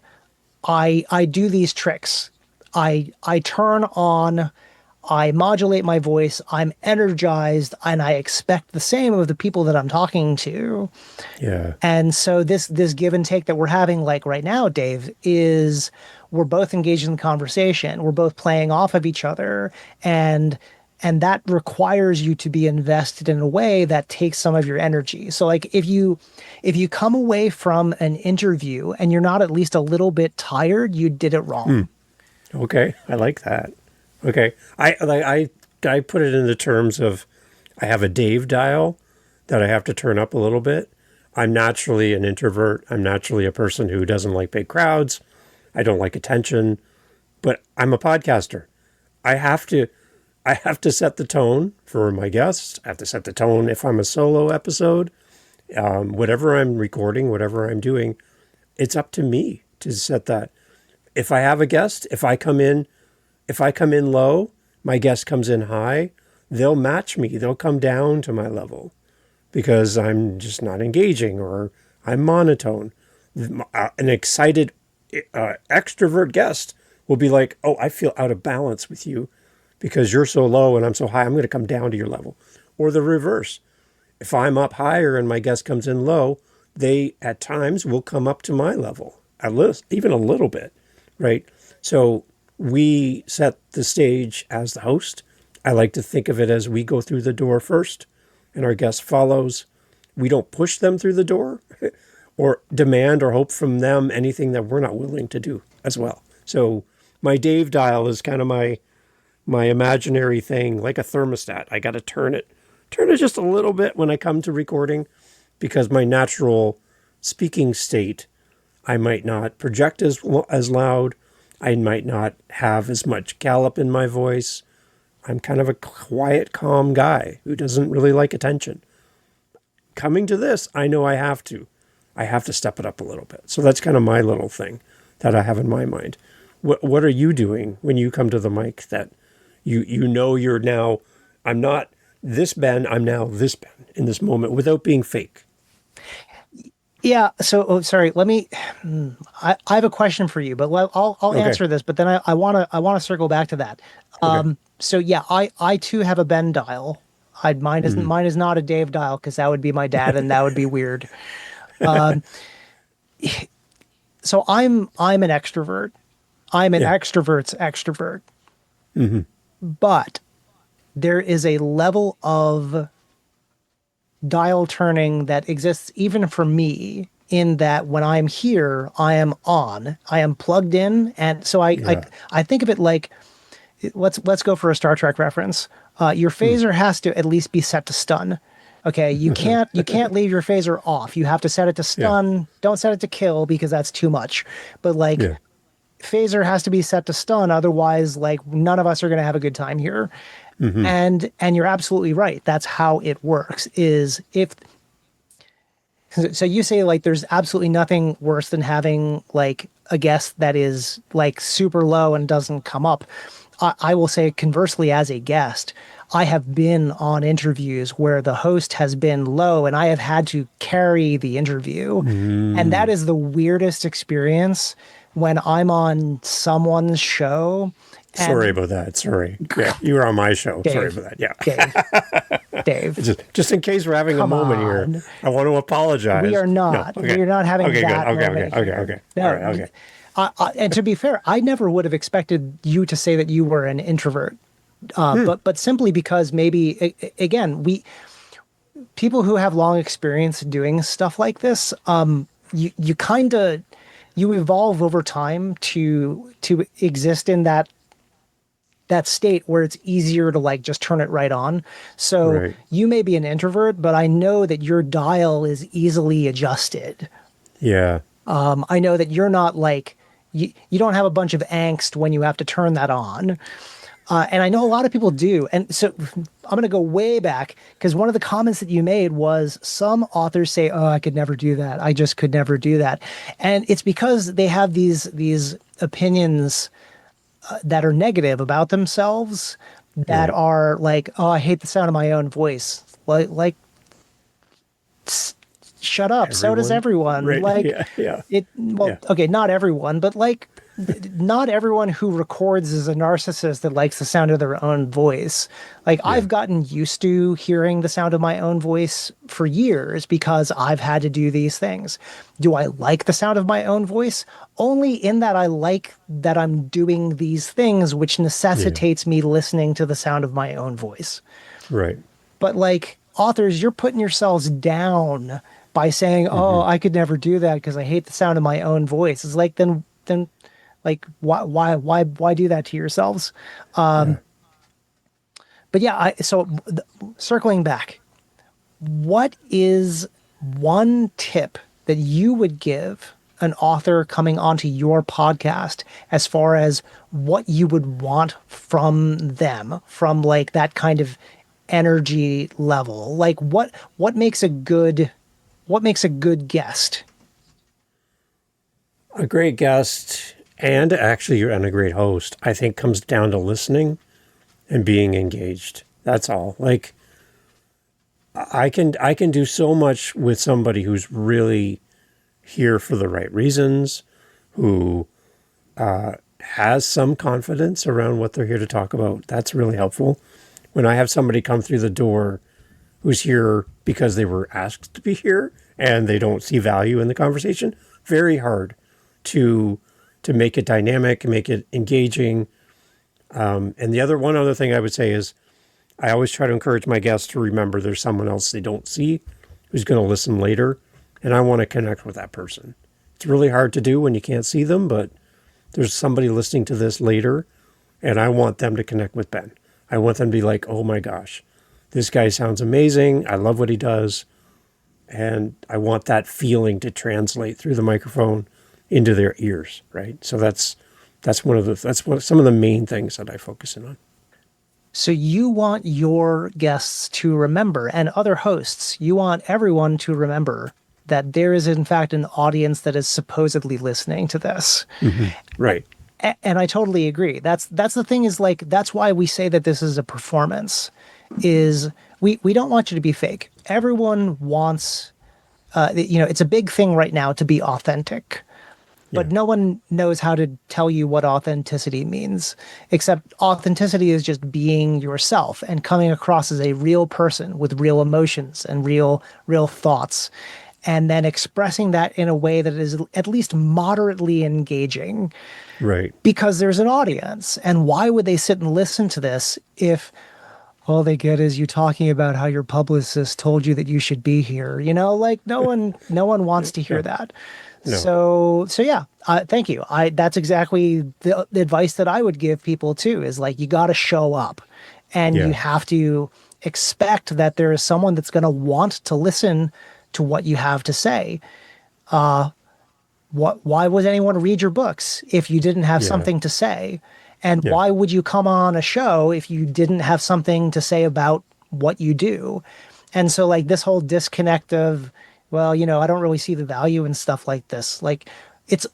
I do these tricks. I turn on, I modulate my voice, I'm energized, and I expect the same of the people that I'm talking to. yeah. And so this give and take that we're having like right now, Dave, is we're both engaged in the conversation. We're both playing off of each other and that requires you to be invested in a way that takes some of your energy. So like if you come away from an interview and you're not at least a little bit tired, you did it wrong. Mm, okay. I like that. Okay. I put it in the terms of I have a Dave dial that I have to turn up a little bit. I'm naturally an introvert. I'm naturally a person who doesn't like big crowds. I don't like attention, but I'm a podcaster. I have to I have to set the tone for my guests. I have to set the tone if I'm a solo episode. Whatever I'm recording, whatever I'm doing, it's up to me to set that. If I have a guest, if I come in low, my guest comes in high, they'll match me. They'll come down to my level because I'm just not engaging or I'm monotone. An excited extrovert guest will be like, "Oh, I feel out of balance with you because you're so low and I'm so high. I'm going to come down to your level." Or the reverse. If I'm up higher and my guest comes in low, they at times will come up to my level, at least even a little bit, right? So we set the stage as the host. I like to think of it as we go through the door first and our guest follows. We don't push them through the door or demand or hope from them anything that we're not willing to do as well. So my Dave dial is kind of my imaginary thing, like a thermostat. I got to turn it just a little bit when I come to recording because my natural speaking state, I might not project as loud. I might not have as much gallop in my voice. I'm kind of a quiet, calm guy who doesn't really like attention. Coming to this, I know I have to. I have to step it up a little bit. So that's kind of my little thing that I have in my mind. What are you doing when you come to the mic that you know you're now, I'm not this Ben, I'm now this Ben in this moment without being fake? Yeah. So, oh, sorry. Let me. I have a question for you, but I'll Okay. answer this. But then I want to circle back to that. Okay. So yeah, I too have a Ben dial. Mm, Mine is not a Dave dial because that would be my dad and that would be weird. So I'm an extrovert. I'm an yeah. extrovert's extrovert, Hmm. but there is a level of dial turning that exists even for me in that when I'm here, I am on, I am plugged in. And so Yeah. I think of it like, let's go for a Star Trek reference. Your Mm, phaser has to at least be set to stun. Okay, you can't leave your phaser off. You have to set it to Yeah. stun. Don't set it to kill because that's too much. But like Yeah. phaser has to be set to stun, otherwise like none of us are going to have a good time here. Hmm. And you're absolutely right. That's how it works. Is if so you say like there's absolutely nothing worse than having like a guest that is like super low and doesn't come up. I will say conversely, as a guest, I have been on interviews where the host has been low and I have had to carry the interview. And that Mm. is the weirdest experience when I'm on someone's show Sorry and about that. Sorry. Yeah, you were on my show. Sorry Dave, about that. Yeah. Dave, Dave, Just in case we're having a come moment here, on. I want to We apologize. are No. not. Okay. We are not having Okay. Good. that Okay. Okay. moment Okay. here. Okay. All No. right. Okay. And to be fair, I never would have expected you to say that you were an introvert. But simply because maybe again, we people who have long experience doing stuff like this, you kind of you evolve over time to exist in that state where it's easier to like just turn it right on. So Right. you may be an introvert, but I know that your dial is easily adjusted. Yeah. I know that you're not like you don't have a bunch of angst when you have to turn that on. And I know a lot of people do. And so I'm going to go way back because one of the comments that you made was some authors say, "Oh, I could never do that. I just could never do that." And it's because they have these opinions that are negative about themselves that Right. are like, "Oh, I hate the sound of my own voice." Like shut up. So does Everyone. everyone. Right. Like Yeah. Yeah. well, Yeah. okay, not everyone, but like not everyone who records is a narcissist that likes the sound of their own voice. Like Yeah. I've gotten used to hearing the sound of my own voice for years because I've had to do these things. Do I like the sound of my own voice? Only in that I like that I'm doing these things, which Yeah. necessitates me listening to the sound of my own voice. Right. But like authors, you're putting yourselves down by saying, "Oh, Hmm. I could never do that because I hate the sound of my own voice." It's like then like why do that to yourselves? Yeah. But yeah, circling back, what is one tip that you would give an author coming onto your podcast as far as what you would want from them, from like that kind of energy level? Like what makes a good guest? A great guest and actually and a great host, I think, comes down to listening and being engaged. That's all. Like I can do so much with somebody who's really here for the right reasons, who has some confidence around what they're here to talk about. That's really helpful. When I have somebody come through the door who's here because they were asked to be here and they don't see value in the conversation, very hard to make it dynamic, make it engaging. And the one other thing I would say is I always try to encourage my guests to remember there's someone else they don't see who's going to listen later, and I want to connect with that person. It's really hard to do when you can't see them, but there's somebody listening to this later, and I want them to connect with Ben. I want them to be like, oh my gosh, this guy sounds amazing. I love what he does. And I want that feeling to translate through the microphone into their ears, right? So that's some of the main things that I focus in on. So you want your guests to remember, and other hosts, you want everyone to remember that there is in fact an audience that is supposedly listening to this. Mm-hmm. Right. And I totally agree. That's the thing is like that's why we say that this is a performance. Is we don't want you to be fake. Everyone wants it's a big thing right now to be authentic. But Yeah. no one knows how to tell you what authenticity means, except authenticity is just being yourself and coming across as a real person with real emotions and real thoughts, and then expressing that in a way that is at least moderately engaging Right. because there's an audience. And why would they sit and listen to this if all they get is you talking about how your publicist told you that you should be here? Like no one wants to hear Yeah. that. No. So yeah, thank you. That's exactly the advice that I would give people too, is like, you got to show up and Yeah. you have to expect that there is someone that's going to want to listen to what you have to say. Why would anyone read your books if you didn't have Yeah. something to say? And Yeah. why would you come on a show if you didn't have something to say about what you do? And so like this whole disconnect of, well, I don't really see the value in stuff like this. Like it's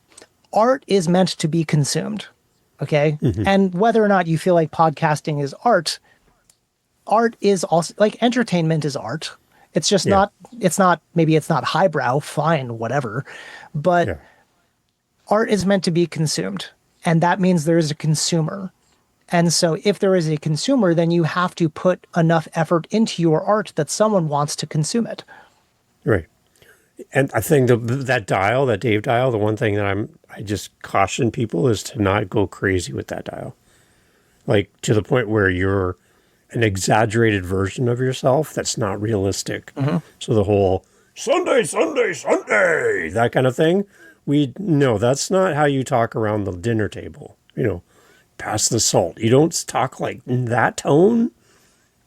art is meant to be consumed. Okay. Hmm. And whether or not you feel like podcasting is art, art is also like entertainment is art. It's just Yeah. maybe it's not highbrow, fine, whatever. But Yeah. art is meant to be consumed. And that means there is a consumer. And so if there is a consumer, then you have to put enough effort into your art that someone wants to consume it. Right. And I think that Dave dial, the one thing that I just caution people is to not go crazy with that dial. Like to the point where you're an exaggerated version of yourself that's not realistic. So the whole Sunday, Sunday, Sunday, that kind of thing. No, that's not how you talk around the dinner table. Pass the salt. You don't talk like in that tone.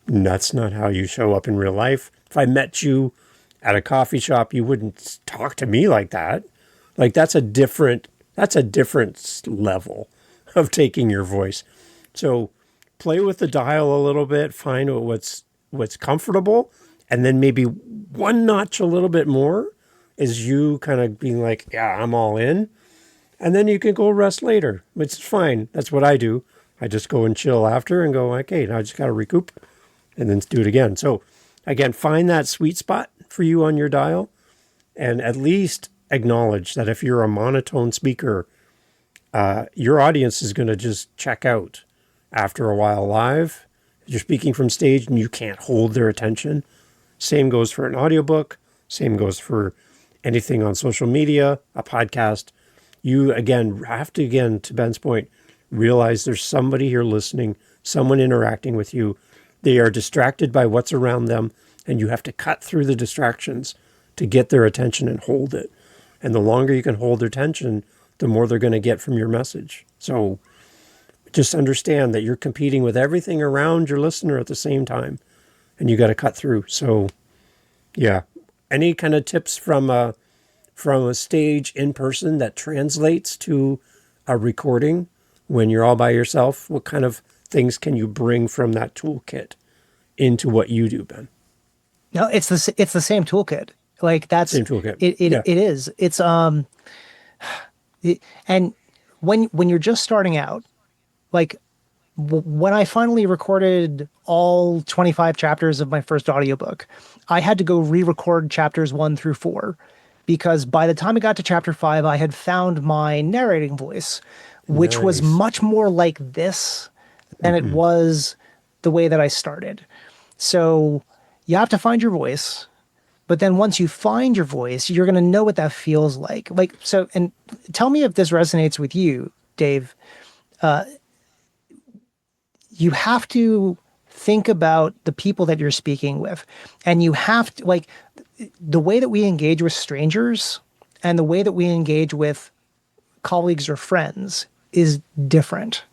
That's not how you show up in real life. If I met you at a coffee shop, you wouldn't talk to me like that. Like that's a different level of taking your voice. So play with the dial a little bit, find what's comfortable, and then maybe one notch a little bit more is you kind of being like, yeah, I'm all in. And then you can go rest later, which is fine. That's what I do. I just go and chill after and go, okay, now I just got to recoup and then do it again. So again, find that sweet spot for you on your dial and at least acknowledge that if you're a monotone speaker, your audience is going to just check out after a while live. You're speaking from stage and you can't hold their attention. Same goes for an audiobook. Same goes for anything on social media, a podcast. You, again, have to, to Ben's point, realize there's somebody here listening, someone interacting with you. They are distracted by what's around them, and you have to cut through the distractions to get their attention and hold it. And the longer you can hold their attention, the more they're going to get from your message. So just understand that you're competing with everything around your listener at the same time, and you got to cut through. So, yeah. Any kind of tips from a stage in person that translates to a recording when you're all by yourself? What kind of things can you bring from that toolkit into what you do, Ben? No, it's the same toolkit. Like that's Same toolkit. It is. It's and when you're just starting out, like when I finally recorded all 25 chapters of my first audiobook, I had to go re-record chapters 1 through 4 because by the time I got to chapter 5, I had found my narrating voice, which was Nice. much more like this than it was the way that I started. So you have to find your voice. But then once you find your voice, you're going to know what that feels like. So, and tell me if this resonates with you, Dave. You have to think about the people that you're speaking with. And you have to, like, the way that we engage with strangers and the way that we engage with colleagues or friends is different.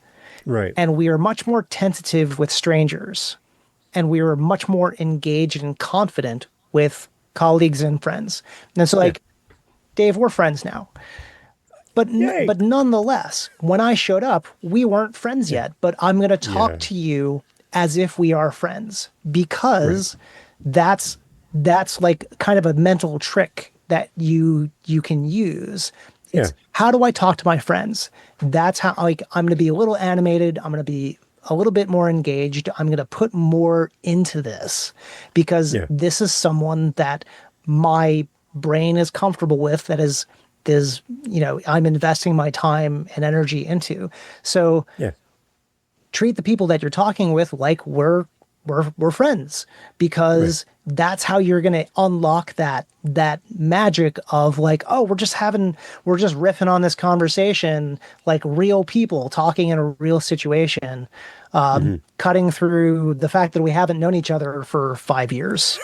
Right. And we are much more tentative with strangers. And we are much more engaged and confident with colleagues and friends. And so, like, Dave, we're friends now. But Yay. but nonetheless, when I showed up, we weren't friends yet. But I'm going to talk Yeah. to you as if we are friends because that's like kind of a mental trick that you can use. It's how do I talk to my friends? That's how, like, I'm going to be a little animated. I'm going to be a little bit more engaged. I'm going to put more into this because this is someone that my brain is comfortable with, that is, I'm investing my time and energy into. So treat the people that you're talking with like we're friends, because that's how you're going to unlock that magic of like, oh, we're just riffing on this conversation like real people talking in a real situation, cutting through the fact that we haven't known each other for 5 years,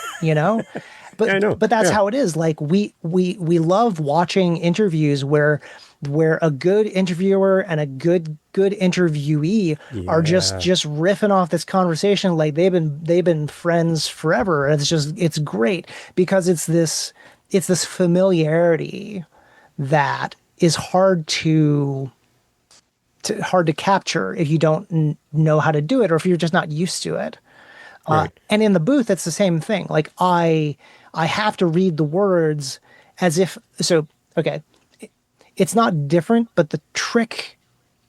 But I know. but that's how it is. Like we love watching interviews where where a good interviewer and a good interviewee are Yeah. just riffing off this conversation like they've been friends forever. And it's great because it's this familiarity that is hard to capture if you don't know how to do it or if you're just not used to it. Right. And in the booth, it's the same thing. Like I have to read the words as if so. Okay, it's not different, but the trick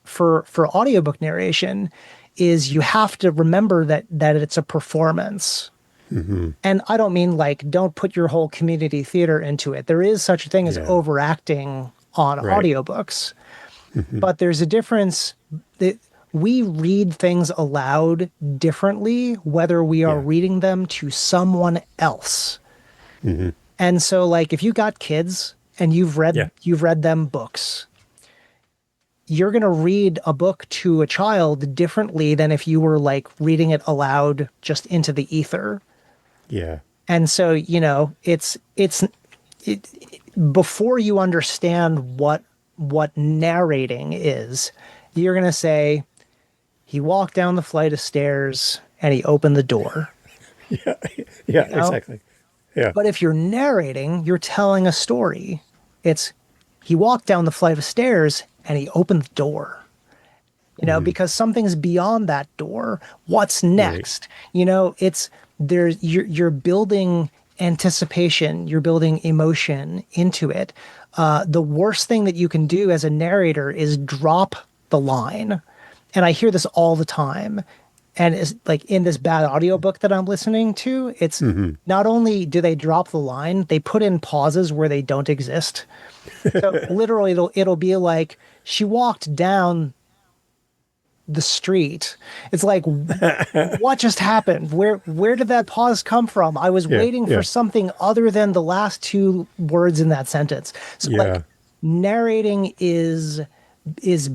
for audiobook narration is you have to remember that it's a performance. And I don't mean like don't put your whole community theater into it. There is such a thing as Yeah. overacting on Right. audiobooks, but there's a difference that we read things aloud differently whether we are Yeah. reading them to someone else. And so like if you got kids and Yeah. you've read them books, you're going to read a book to a child differently than if you were like reading it aloud just into the ether. Yeah. And so, it, before you understand what narrating is, you're going to say he walked down the flight of stairs and he opened the door. Yeah. Yeah. You know? Exactly. Yeah. But if you're narrating, you're telling a story. It's he walked down the flight of stairs and he opened the door. Because something's beyond that door. What's next? It's there's you're building anticipation, you're building emotion into it. The worst thing that you can do as a narrator is drop the line. And I hear this all the time. And it's like in this bad audiobook that I'm listening to, it's not only do they drop the line, they put in pauses where they don't exist. So literally it'll be like she walked down the street. It's like what just happened? Where did that pause come from? I was Yeah. waiting Yeah. for something other than the last two words in that sentence. So Yeah. like narrating is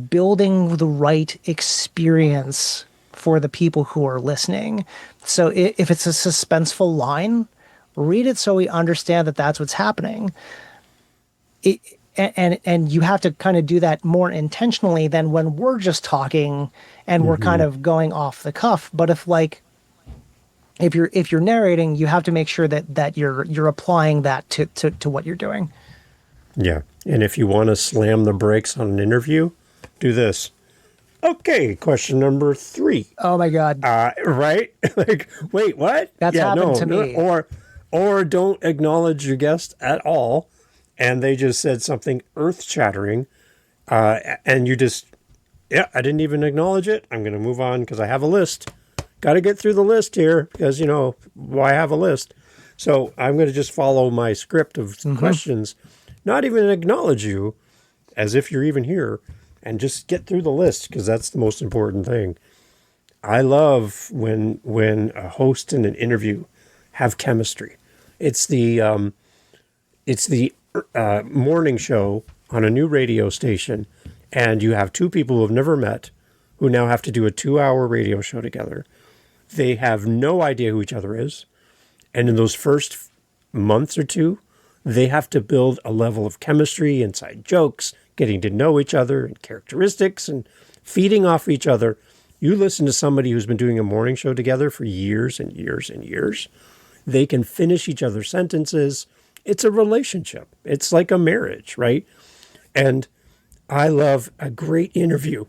building the right experience for the people who are listening. So if it's a suspenseful line, read it so we understand that that's what's happening. And you have to kind of do that more intentionally than when we're just talking and we're kind of going off the cuff. But if you're narrating, you have to make sure that you're applying that to what you're doing. Yeah. And if you want to slam the brakes on an interview, do this. Okay, question number 3. Oh my God. Right? Like, wait, what? That's happened to me. Or don't acknowledge your guest at all, and they just said something earth-shattering, and you just, I didn't even acknowledge it. I'm going to move on because I have a list. Got to get through the list here because, I have a list. So I'm going to just follow my script of questions, not even acknowledge you as if you're even here, and just get through the list because that's the most important thing. I love when a host and an interview have chemistry. It's the morning show on a new radio station, and you have two people who have never met who now have to do a 2-hour radio show together. They have no idea who each other is. And in those first months or two, they have to build a level of chemistry, inside jokes, getting to know each other and characteristics and feeding off each other. You listen to somebody who's been doing a morning show together for years and years and years. They can finish each other's sentences. It's a relationship. It's like a marriage, right? And I love a great interview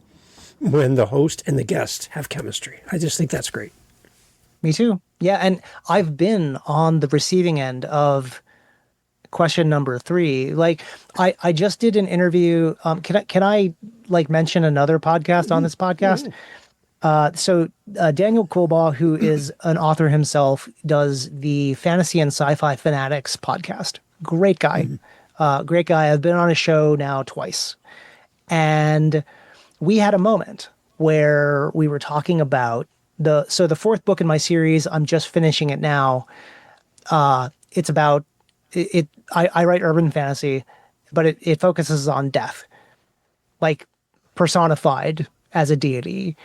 when the host and the guest have chemistry. I just think that's great. Me too. Yeah, and I've been on the receiving end of question number 3. Like I just did an interview. Can I like mention another podcast on this podcast? So Daniel Kulbaugh, who is an author himself, does the Fantasy and Sci-Fi Fanatics podcast. Great guy. Great guy. I've been on his show now twice. And we had a moment where we were talking about the 4th book in my series. I'm just finishing it now. It's about it. I write urban fantasy, but it focuses on death, like personified as a deity.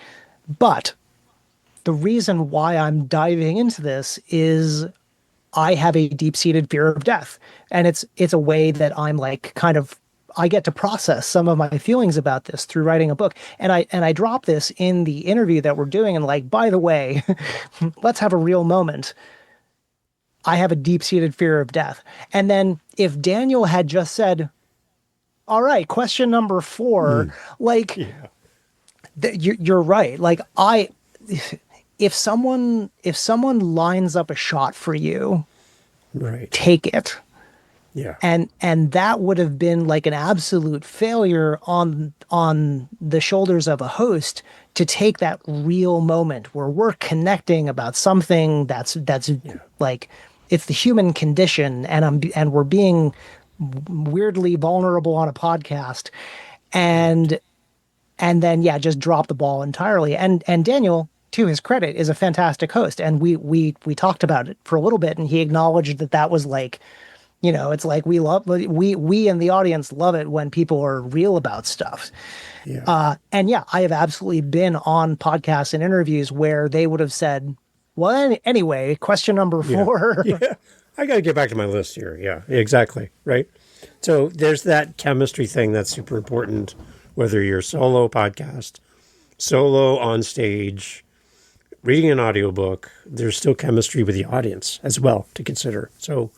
But the reason why I'm diving into this is I have a deep-seated fear of death. And it's a way that I'm like kind of I get to process some of my feelings about this through writing a book. And I drop this in the interview that we're doing, and like, by the way, let's have a real moment. I have a deep-seated fear of death. And then if Daniel had just said, all right, question number 4, like, you're right. Like, if someone lines up a shot for you, Right. take it. Yeah. And that would have been like an absolute failure on the shoulders of a host to take that real moment where we're connecting about something that's like, it's the human condition, and we're being weirdly vulnerable on a podcast, and then just drop the ball entirely. And Daniel, to his credit, is a fantastic host, and we talked about it for a little bit, and he acknowledged that was like, it's like we in the audience love it when people are real about stuff. Yeah. And I have absolutely been on podcasts and interviews where they would have said, well, anyway, question number 4. Yeah. I got to get back to my list here. Yeah, exactly. Right. So there's that chemistry thing that's super important, whether you're solo podcast, solo on stage, reading an audiobook, there's still chemistry with the audience as well to consider. So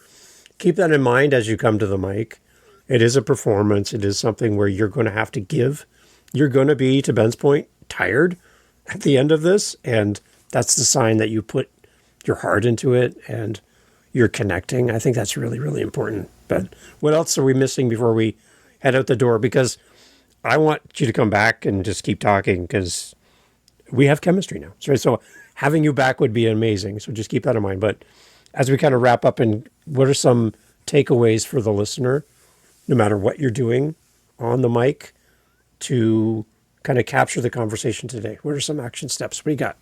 keep that in mind as you come to the mic. It is a performance. It is something where you're going to have to give. You're going to be, to Ben's point, tired at the end of this. And that's the sign that you put your heart into it and you're connecting. I think that's really, really important. But what else are we missing before we head out the door? Because I want you to come back and just keep talking, because we have chemistry now. So having you back would be amazing. So just keep that in mind. But as we kind of wrap up, and what are some takeaways for the listener, no matter what you're doing on the mic, to kind of capture the conversation today? What are some action steps? What do you got?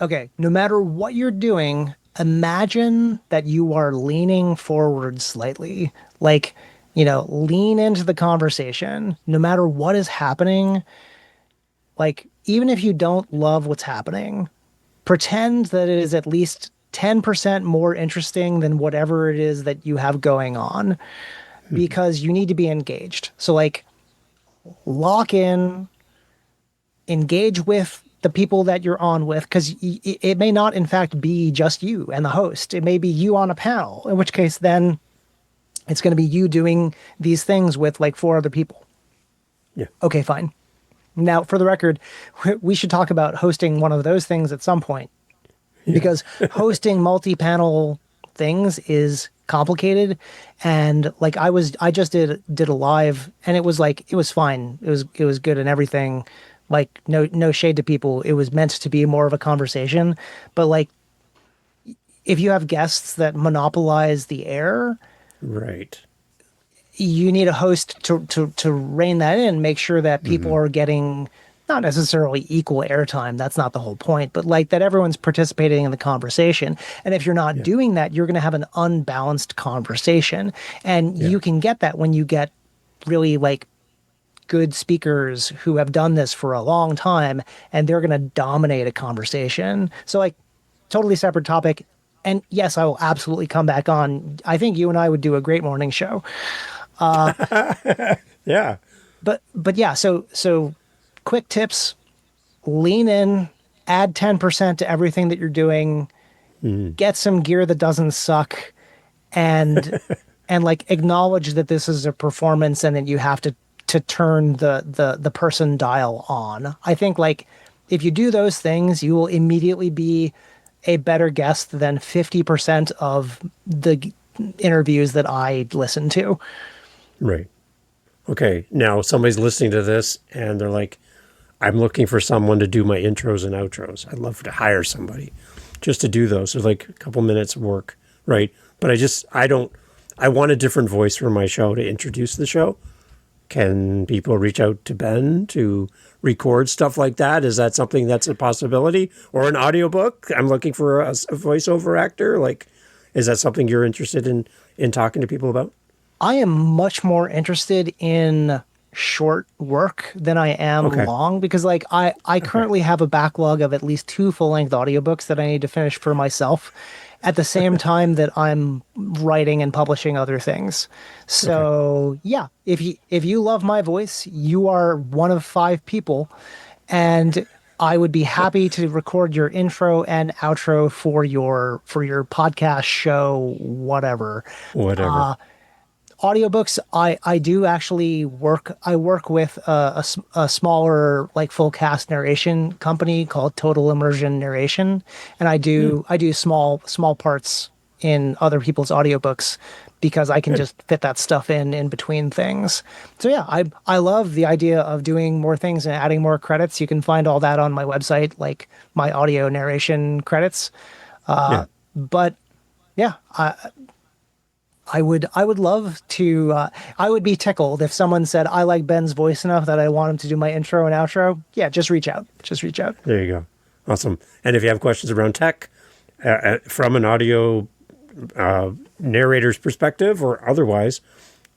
Okay, no matter what you're doing, imagine that you are leaning forward slightly. Like, lean into the conversation, no matter what is happening. Like, even if you don't love what's happening, pretend that it is at least 10% more interesting than whatever it is that you have going on, because you need to be engaged. So, like, lock in, engage with the people that you're on with, because it may not, in fact, be just you and the host. It may be you on a panel, in which case then it's going to be you doing these things with like 4 other people. Yeah. Okay, fine. Now, for the record, we should talk about hosting one of those things at some point, because hosting multi-panel things is complicated. And like, I just did a live, and it was fine. It was good and everything. Like, no shade to people. It was meant to be more of a conversation, but like, if you have guests that monopolize the air, right, you need a host to rein that in, make sure that people are getting not necessarily equal airtime. That's not the whole point, but like that everyone's participating in the conversation. And if you're not doing that, you're going to have an unbalanced conversation. And you can get that when you get really like good speakers who have done this for a long time, and they're going to dominate a conversation. So like, totally separate topic. And yes, I will absolutely come back on. I think you and I would do a great morning show. Yeah. But yeah, so quick tips: lean in, add 10% to everything that you're doing, get some gear that doesn't suck, and like acknowledge that this is a performance and that you have to turn the person dial on. I think like if you do those things, you will immediately be a better guest than 50% of the interviews that I listen to. Right. Okay. Now somebody's listening to this and they're like, I'm looking for someone to do my intros and outros. I'd love to hire somebody just to do those. So like a couple minutes of work. Right. But I want a different voice for my show to introduce the show. Can people reach out to Ben to record stuff like that? Is that something that's a possibility? Or an audiobook? I'm looking for a voiceover actor. Like, is that something you're interested in talking to people about? I am much more interested in short work than I am Okay. long, because like I Okay. currently have a backlog of at least two full-length audiobooks that I need to finish for myself at the same time that I'm writing and publishing other things. Okay. So yeah, if you love my voice, you are one of five people, and I would be happy to record your intro and outro for your podcast show, whatever. Whatever. Audiobooks, I do actually work with a smaller like full cast narration company called Total Immersion Narration, and Hmm. I do small parts in other people's audiobooks because I can Good. just fit that stuff in between things. So yeah, I love the idea of doing more things and adding more credits. You can find all that on my website, like my audio narration credits. Yeah. But yeah, I would love to. I would be tickled if someone said I like Ben's voice enough that I want him to do my intro and outro. Yeah, just reach out. Just reach out. There you go. Awesome. And if you have questions around tech from an audio narrator's perspective or otherwise,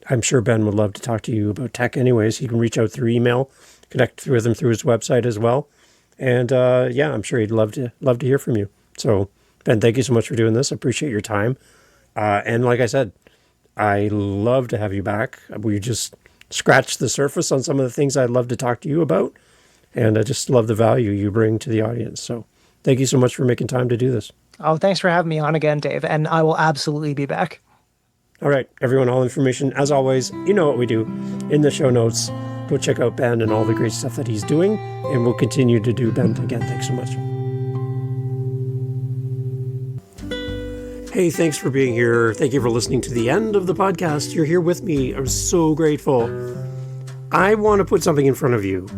I'm sure Ben would love to talk to you about tech anyways. You can reach out through email, connect with him through his website as well. And yeah, I'm sure he'd love to hear from you. So Ben, thank you so much for doing this. I appreciate your time. And like I said, I love to have you back. We just scratched the surface on some of the things I'd love to talk to you about. And I just love the value you bring to the audience. So thank you so much for making time to do this. Oh, thanks for having me on again, Dave. And I will absolutely be back. All right, everyone, all information, as always, you know what we do in the show notes. Go check out Ben and all the great stuff that he's doing. And we'll continue to do Ben again. Thanks so much. Hey, thanks for being here. Thank you for listening to the end of the podcast. You're here with me. I'm so grateful. I want to put something in front of you.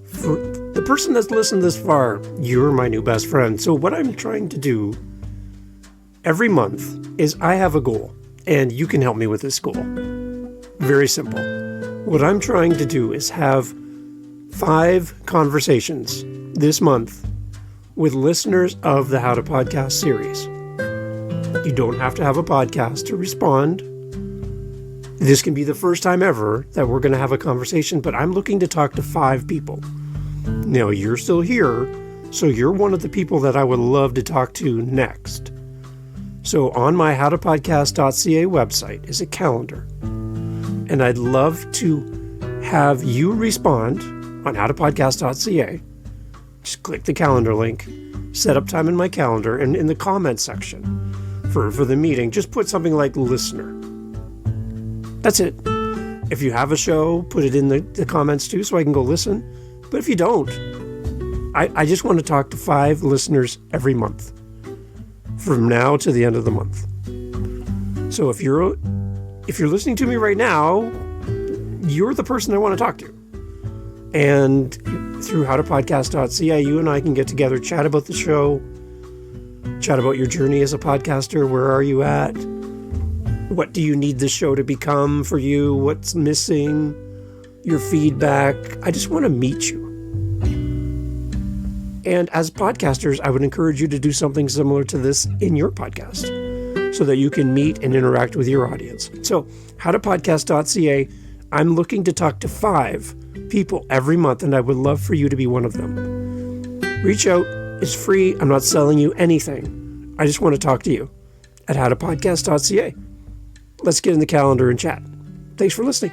For the person that's listened this far, you're my new best friend. So what I'm trying to do every month is I have a goal, and you can help me with this goal. Very simple. What I'm trying to do is have 5 conversations this month with listeners of the How to Podcast series. You don't have to have a podcast to respond. This can be the first time ever that we're going to have a conversation, but I'm looking to talk to 5 people. Now, you're still here, so you're one of the people that I would love to talk to next. So on my howtopodcast.ca website is a calendar, and I'd love to have you respond on howtopodcast.ca. Just click the calendar link, set up time in my calendar, and in the comments section for the meeting, just put something like listener. That's it. If you have a show, put it in the comments too so I can go listen. But if you don't, I just want to talk to 5 listeners every month from now to the end of the month. So if you're listening to me right now, you're the person I want to talk to. And through howtopodcast.ca, you and I can get together, chat about the show, chat about your journey as a podcaster. Where are you at? What do you need this show to become for you? What's missing? Your feedback. I just want to meet you. And as podcasters, I would encourage you to do something similar to this in your podcast so that you can meet and interact with your audience. So, howtopodcast.ca, I'm looking to talk to 5 people every month, and I would love for you to be one of them. Reach out. It's free. I'm not selling you anything. I just want to talk to you at howtopodcast.ca. Let's get in the calendar and chat. Thanks for listening.